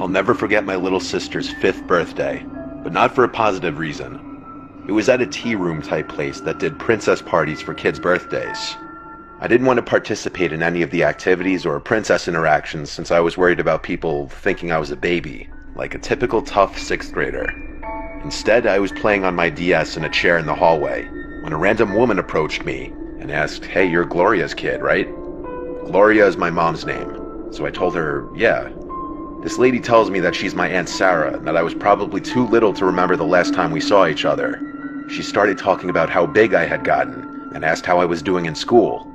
I'll never forget my little sister's 5th birthday, but not for a positive reason. It was at a tea room type place that did princess parties for kids' birthdays. I didn't want to participate in any of the activities or princess interactions since I was worried about people thinking I was a baby, like a typical tough 6th grader. Instead, I was playing on my DS in a chair in the hallway when a random woman approached me and asked, "Hey, you're Gloria's kid, right?" Gloria is my mom's name, so I told her, yeah. This lady tells me that she's my Aunt Sarah and that I was probably too little to remember the last time we saw each other. She started talking about how big I had gotten and asked how I was doing in school.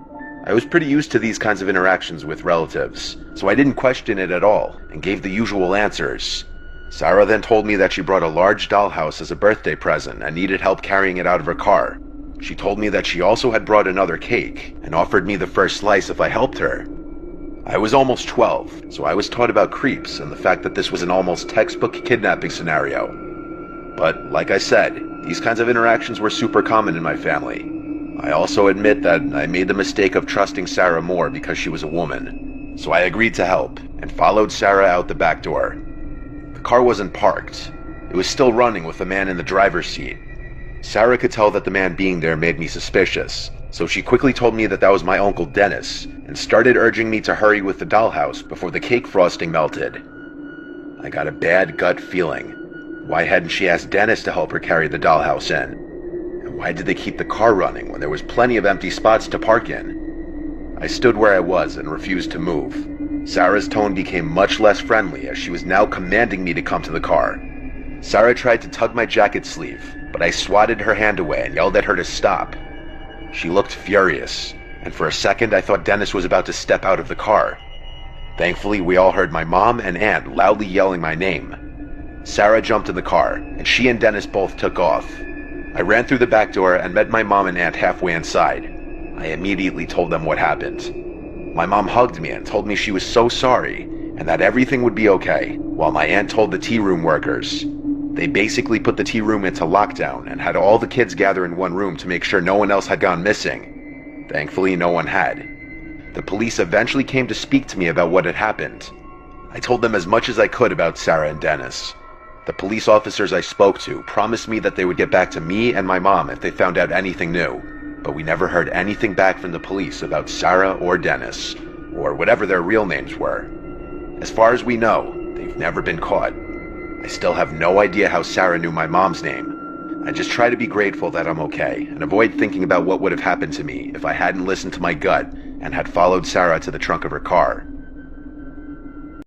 I was pretty used to these kinds of interactions with relatives, so I didn't question it at all and gave the usual answers. Sarah then told me that she brought a large dollhouse as a birthday present and needed help carrying it out of her car. She told me that she also had brought another cake and offered me the first slice if I helped her. I was almost 12, so I was taught about creeps and the fact that this was an almost textbook kidnapping scenario. But like I said, these kinds of interactions were super common in my family. I also admit that I made the mistake of trusting Sarah more because she was a woman. So I agreed to help and followed Sarah out the back door. The car wasn't parked. It was still running with the man in the driver's seat. Sarah could tell that the man being there made me suspicious, so she quickly told me that that was my Uncle Dennis and started urging me to hurry with the dollhouse before the cake frosting melted. I got a bad gut feeling. Why hadn't she asked Dennis to help her carry the dollhouse in? And why did they keep the car running when there was plenty of empty spots to park in? I stood where I was and refused to move. Sarah's tone became much less friendly as she was now commanding me to come to the car. Sarah tried to tug my jacket sleeve, but I swatted her hand away and yelled at her to stop. She looked furious, and for a second I thought Dennis was about to step out of the car. Thankfully, we all heard my mom and aunt loudly yelling my name. Sarah jumped in the car, and she and Dennis both took off. I ran through the back door and met my mom and aunt halfway inside. I immediately told them what happened. My mom hugged me and told me she was so sorry, and that everything would be okay, while my aunt told the tea room workers. They basically put the tea room into lockdown and had all the kids gather in one room to make sure no one else had gone missing. Thankfully, no one had. The police eventually came to speak to me about what had happened. I told them as much as I could about Sarah and Dennis. The police officers I spoke to promised me that they would get back to me and my mom if they found out anything new, but we never heard anything back from the police about Sarah or Dennis, or whatever their real names were. As far as we know, they've never been caught. I still have no idea how Sarah knew my mom's name. I just try to be grateful that I'm okay and avoid thinking about what would have happened to me if I hadn't listened to my gut and had followed Sarah to the trunk of her car.